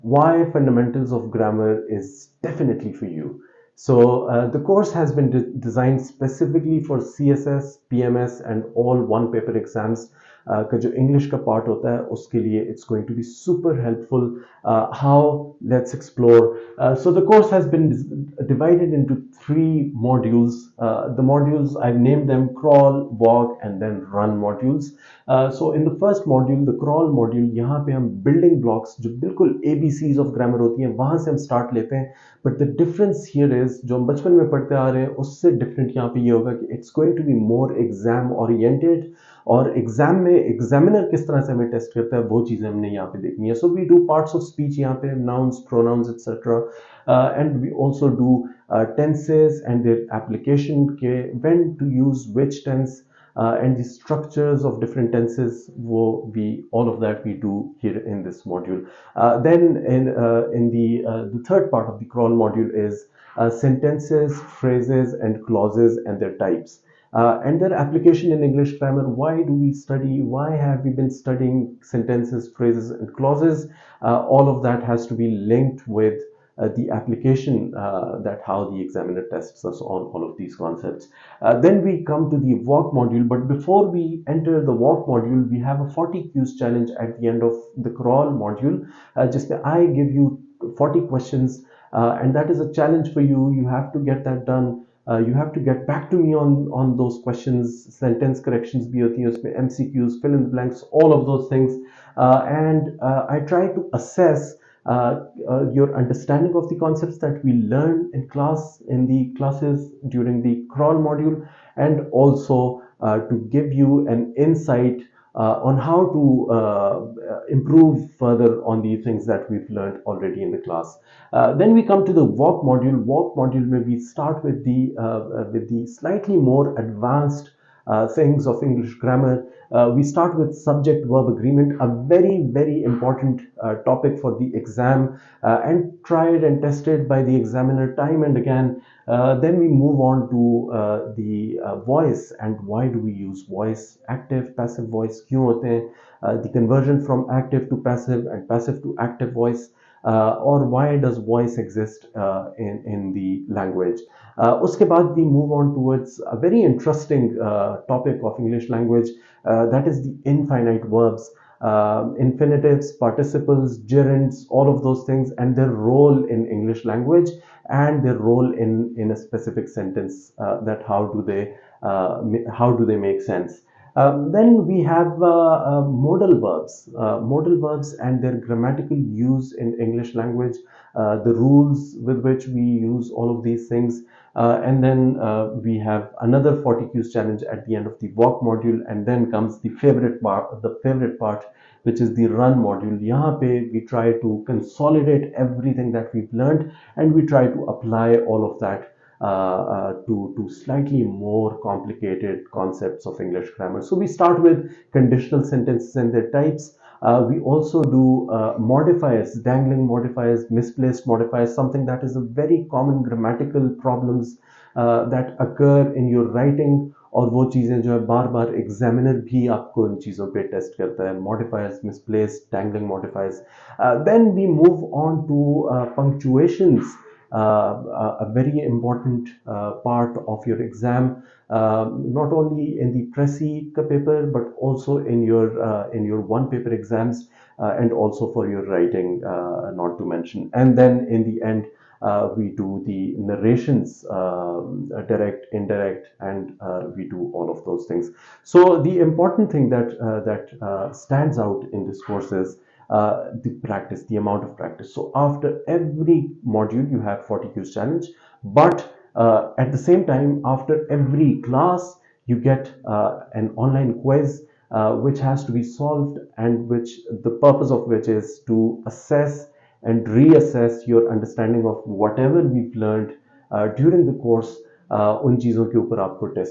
why fundamentals of grammar is definitely for you. So the course has been designed specifically for CSS, PMS and all one paper exams. का जो English का part होता है उसके लिए it's going to be super helpful. How? Let's explore. So the course has been divided into 3 modules. The modules I've named them crawl, walk and then run modules. So in the first module, the crawl module, यहाँ पे हम building blocks जो बिल्कुल ABCs of grammar होती हैं वहाँ से हम start लेते हैं. But the difference here is जो हम बचपन में पढ़ते आ रहे हैं उससे different यहाँ पे ये होगा कि it's going to be more exam oriented. और एग्जाम में एग्जामिनर किस तरह से हमें टेस्ट करता है वो चीज़ें हमने यहाँ पे देखनी है. So we do parts of speech यहाँ पे, nouns, pronouns etcetera, and we also do tenses and their application के when to use which tense and the structures of different tenses. All of that we do here in this module. Then in the third part of the crawl module is sentences, phrases and clauses and their types. And their application in English grammar. Why do we study? Why have we been studying sentences, phrases, and clauses? All of that has to be linked with the application, that how the examiner tests us on all of these concepts. Then we come to the walk module, but before we enter the walk module, we have a 40 Qs challenge at the end of the crawl module. Just I give you 40 questions, and that is a challenge for you. You have to get that done. You have to get back to me on those questions. Sentence corrections bhi hoti hai usme, MCQs, fill in the blanks, all of those things. And I try to assess your understanding of the concepts that we learn in class, in the classes during the crawl module, and also to give you an insight on how to improve further on the things that we've learned already in the class. Then we come to the walk module. Walk module where we start with the slightly more advanced things of English grammar. We start with subject-verb agreement, a very important topic for the exam, and tried and tested by the examiner time and again. Then we move on to the voice, and why do we use voice, active, passive voice, क्यों होते हैं, the conversion from active to passive and passive to active voice, or why does voice exist in the language. उसके बाद we move on towards a very interesting topic of English language, that is the infinite verbs, infinitives, participles, gerunds, all of those things and their role in English language and their role in a specific sentence, that how do they make sense. Then we have modal verbs and their grammatical use in English language, the rules with which we use all of these things. And then we have another 40 Qs challenge at the end of the walk module, and then comes the favorite part, which is the run module. Yahan pe we try to consolidate everything that we've learned, and we try to apply all of that to slightly more complicated concepts of English grammar. So we start with conditional sentences and their types. We also do modifiers, dangling modifiers, misplaced modifiers, something that is a very common grammatical problems that occur in your writing. और वो चीज़ें जो है बार बार examiner भी आपको इन चीज़ों पे test करता है. Modifiers, misplaced, dangling modifiers. Then we move on to punctuations, a very important part of your exam, not only in the Pressy paper but also in your one paper exams, and also for your writing, not to mention. And then in the end we do the narrations, direct, indirect, and we do all of those things. So the important thing that stands out in this course is the practice, the amount of practice. So after every module you have 40 Qs challenge, but at the same time after every class you get an online quiz which has to be solved, and which the purpose of which is to assess and reassess your understanding of whatever we've learned during the course. उन चीज़ों के ऊपर आपको test